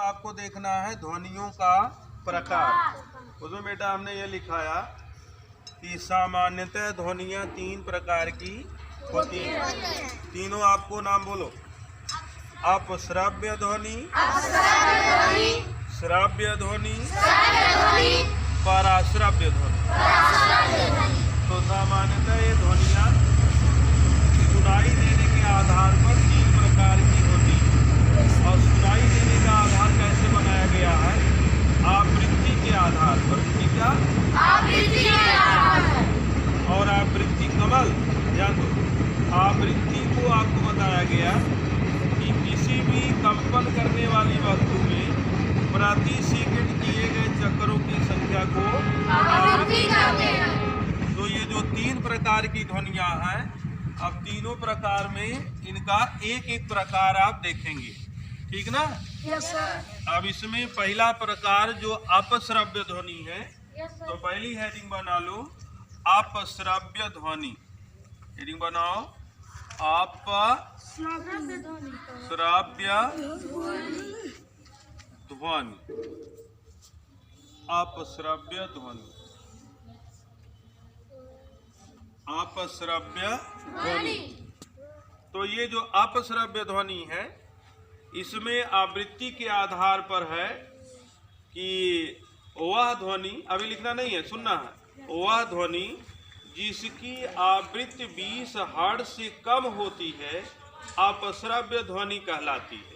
आपको देखना है ध्वनियों का प्रकार। उसमें बेटा हमने ये लिखाया कि सामान्यतः ध्वनियाँ 3 प्रकार की होती हैं। तीनों आपको नाम बोलो। अपश्रव्य ध्वनि, श्रव्य ध्वनि, पराश्रव्य ध्वनि। तो सामान्यतः ये ध्वनियाँ सुनाई देने के आधार पर 3 प्रकार की होती है। और सुनाई देने का आधार कैसे बनाया गया है? आवृत्ति के आधार पर। क्या? आवृत्ति के आधार पर। और आवृत्ति कमल ध्यान दो, आवृत्ति को आपको बताया गया कि किसी भी कंपन करने वाली वस्तु में प्रति सेकंड किए गए चक्रों की संख्या को आवृत्ति कहते हैं। तो ये जो 3 प्रकार की ध्वनियाँ हैं, अब तीनों प्रकार में इनका एक एक प्रकार आप देखेंगे, ठीक ना? Yes sir. अब इसमें पहला प्रकार जो अपश्रव्य ध्वनि है, तो पहली हेडिंग बना लो अपश्रव्य ध्वनि। हेडिंग बनाओ अपश्रव्य ध्वनि। अपश्रव्य ध्वनि, अपश्रव्य ध्वनि। तो ये जो अपश्रव्य ध्वनि है, इसमें आवृत्ति के आधार पर है कि वह ध्वनि, अभी लिखना नहीं है, सुनना है, वह ध्वनि जिसकी आवृत्ति 20 हर्ट्ज से कम होती है अपश्रव्य ध्वनि कहलाती है।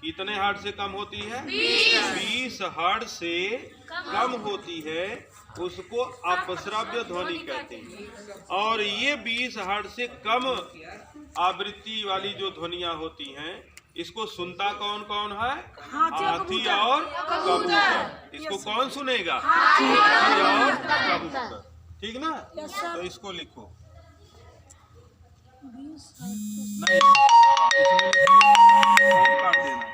कितने हर्ट्ज से कम होती है? 20 हर्ट्ज से कम होती है, उसको अपश्रव्य ध्वनि कहते हैं। और ये 20 हर्ट्ज से कम आवृत्ति वाली जो ध्वनियाँ होती हैं, इसको सुनता कौन कौन है? हाथी और कबूतर। इसको कौन सुनेगा? हाथी और कबूतर, ठीक ना? तो इसको लिखो। नहीं, काट देना।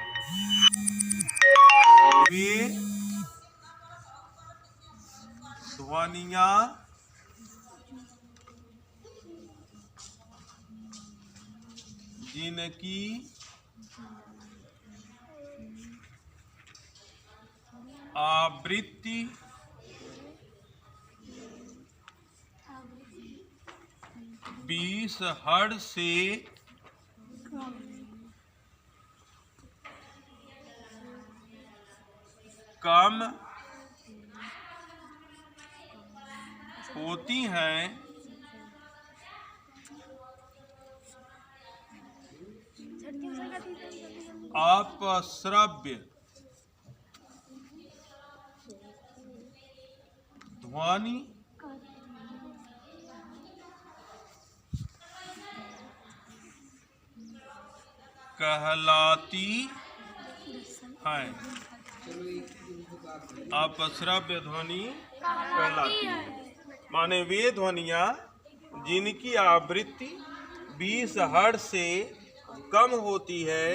वे ध्वनियाँ जिनकी आवृत्ति 20 हर्ट्ज से कम होती हैं अपश्रव्य ध्वनि कहलाती है। अपश्रव्य ध्वनि कहलाती है, माने वे ध्वनियाँ जिनकी आवृत्ति 20 हर्ट्ज से कम होती है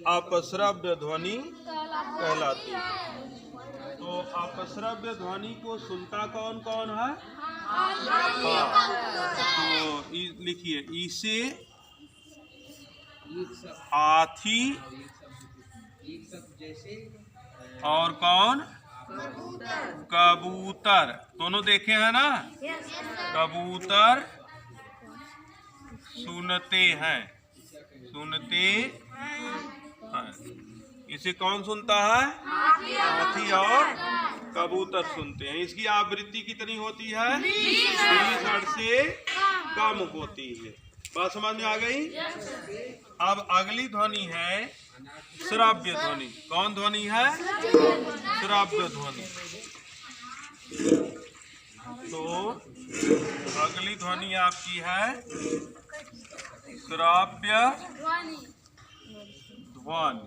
अपश्रव्य ध्वनि कहलाती है। तो अपश्रव्य ध्वनि को सुनता कौन कौन है? तो लिखिए, इसे हाथी और कौन? कबूतर। दोनों देखे हैं ना? कबूतर सुनते हैं, सुनते हैं। इसे कौन सुनता है? हाथी और कबूतर सुनते हैं। इसकी आवृत्ति कितनी होती है? 20 हर्ट्ज से कम होती है। बात समझ में आ गई? अब अगली ध्वनि है श्रव्य ध्वनि। कौन ध्वनि है? श्रव्य ध्वनि। तो अगली ध्वनि आपकी है श्रव्य ध्वनि।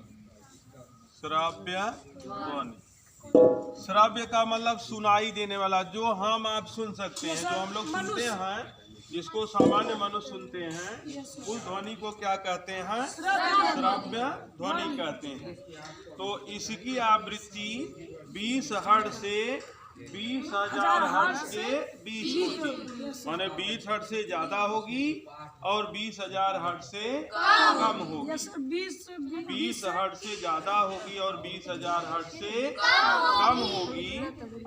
श्रव्य ध्वनि, श्रव्य का मतलब सुनाई देने वाला, जो हम आप सुन सकते हैं, जो हम लोग सुनते हैं, जिसको सामान्य मनुष्य सुनते हैं, उस ध्वनि को क्या कहते हैं? श्रव्य ध्वनि कहते हैं। तो इसकी आवृत्ति 20 हर्ट्ज से 20,000 हर्ट्ज के बीच होती है, माने 20 हर्ट्ज से ज्यादा होगी और 20,000 हर्ट्ज से कम होगी। 20 हर्ट्ज से ज्यादा होगी और 20,000 हर्ट्ज से कम होगी,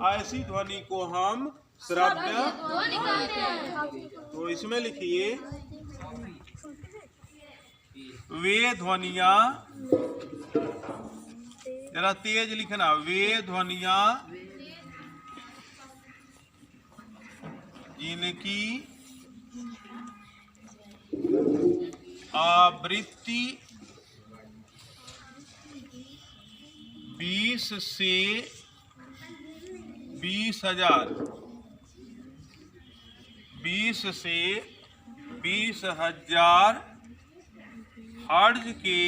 ऐसी ध्वनि को हम श्रव्य ध्वनि कहते हैं। तो इसमें लिखिए वे ध्वनियां, जरा तेज लिखना, वे ध्वनियां जिनकी आवृत्ति 20 से 20,000 हर्ट्ज के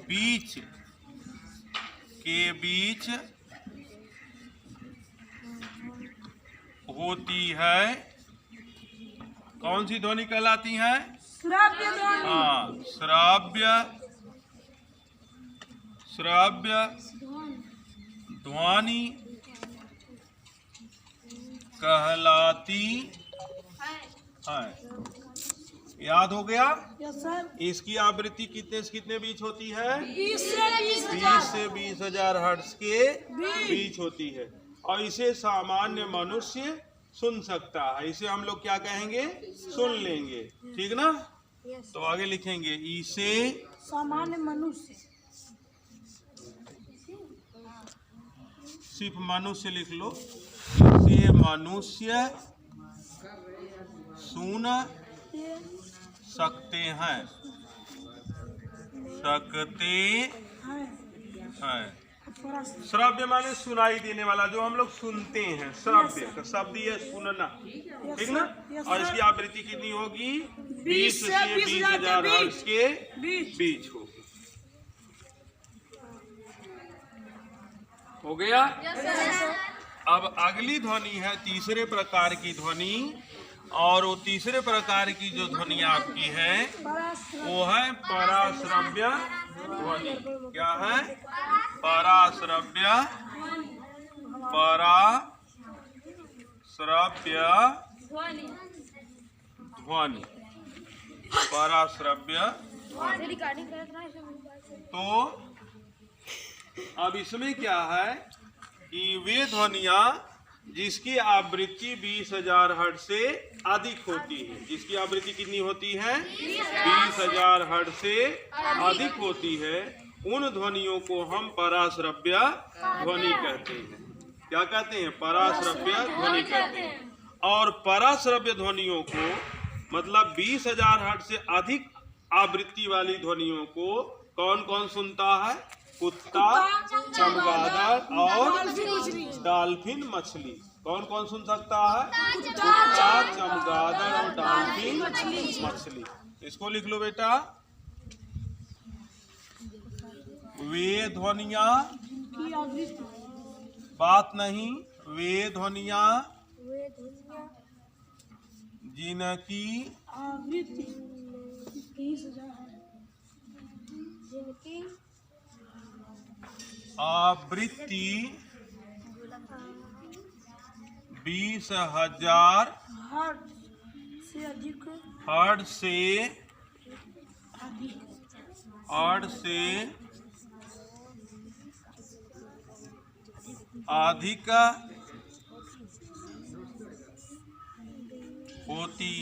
बीच होती है। कौन सी ध्वनि कहलाती है? श्राव्य ध्वनि। हाँ, श्राव्य ध्वनि कहलाती है। याद हो गया? Yes sir. इसकी आवृत्ति कितने से कितने बीच होती है? 20 से 20,000 हर्ट्ज के बीच होती है, और इसे सामान्य मनुष्य सुन सकता है। इसे हम लोग क्या कहेंगे? सुन लेंगे, ठीक ना? तो आगे लिखेंगे इसे सामान्य मनुष्य, सिर्फ मनुष्य लिख लो, इसे मनुष्य सुन सकते हैं। श्रव्य माने सुनाई देने वाला, जो हम लोग सुनते हैं। श्रव्य का शब्द ये सुनना, ठीक ना? और इसकी आवृत्ति कितनी होगी? 20 से 20,000 हर्ट्ज के बीच होगी। हो गया? अब अगली ध्वनि है तीसरे प्रकार की ध्वनि, और वो तीसरे प्रकार की जो ध्वनि आपकी है वो है पराश्रव्य ध्वनि। क्या है? पराश्रव्य ध्वनि। पराश्रव्य तो अब इसमें क्या है कि वे ध्वनियां जिसकी आवृत्ति 20,000 हर्ट्ज से अधिक होती है। जिसकी आवृत्ति कितनी होती है? 20,000 हर्ट्ज से अधिक होती है, उन ध्वनियों को हम पराश्रव्य ध्वनि कहते हैं। क्या कहते हैं? पराश्रव्य ध्वनि कहते हैं। और पराश्रव्य ध्वनियों को, मतलब 20,000 हर्ट्ज से अधिक आवृत्ति वाली ध्वनियों को कौन कौन सुनता है? कुत्ता, चमगादड़ और डॉल्फिन मछली। कौन कौन सुन सकता है? कुत्ता, चमगादड़ और डॉल्फिन मछली। इसको लिख लो बेटा, वे ध्वनियां, बात नहीं, वे ध्वनियां जिनकी आवृत्ति 20,000 हर्ट्ज से अधिक होती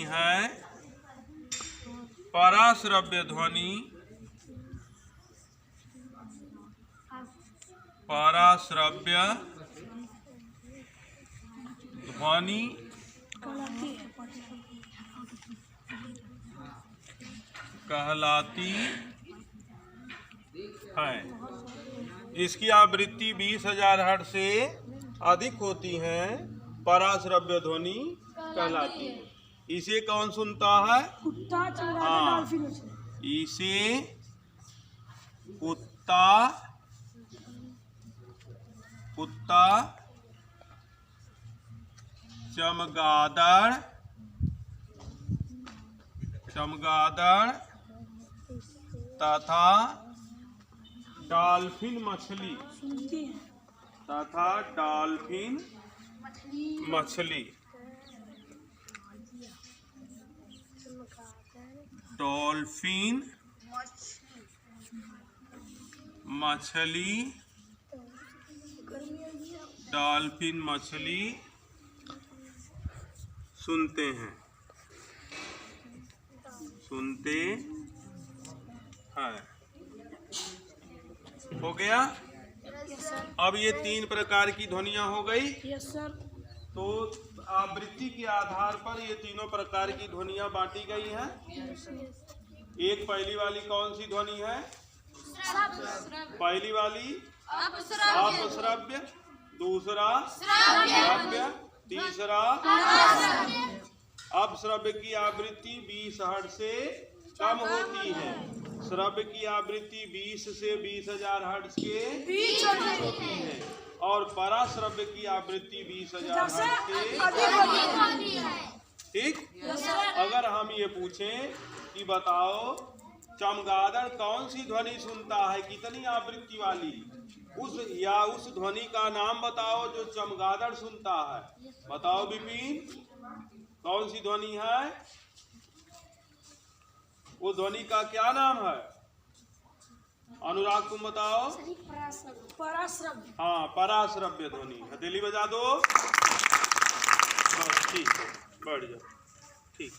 है। पराश्रव्य ध्वनि कहलाती है। इसकी आवृत्ति 20,000 हर्ट्ज से अधिक होती है, पराश्रव्य ध्वनि कहलाती है। इसे कौन सुनता है? कुत्ता, चमगादड़, डॉल्फिन मछली। इसे कुत्ता, चमगादड़ तथा डॉल्फिन मछली मछली, डॉल्फिन, मछली, डॉल्फिन मछली सुनते हैं, सुनते हैं। हो गया। अब ये 3 प्रकार की ध्वनियां हो गई। Yes sir. तो आवृत्ति के आधार पर ये तीनों प्रकार की ध्वनियां बांटी गई हैं। एक पहली वाली कौन सी ध्वनि है? पहली वाली अपश्रव्य, दूसरा श्रव्य, तीसरा अपश्रव्य की आवृत्ति 20 हर्ट्ज से कम होती है, श्रव्य की आवृत्ति 20 से 20,000 हर्ट्ज के बीच होती है और पराश्रव्य की आवृत्ति 20,000 हर्ट्ज के। ठीक। अगर हम ये पूछें कि बताओ चमगादड़ कौन सी ध्वनि सुनता है, कितनी आवृत्ति वाली, उस ध्वनि का नाम बताओ जो चमगादड़ सुनता है। बताओ विपिन, कौन सी ध्वनि है? वो ध्वनि का क्या नाम है? अनुराग तुम बताओ। पराश्रव्य। हाँ, पराश्रव्य ध्वनि। हथेली बजा दो। बस ठीक है, बढ़ जाओ। ठीक।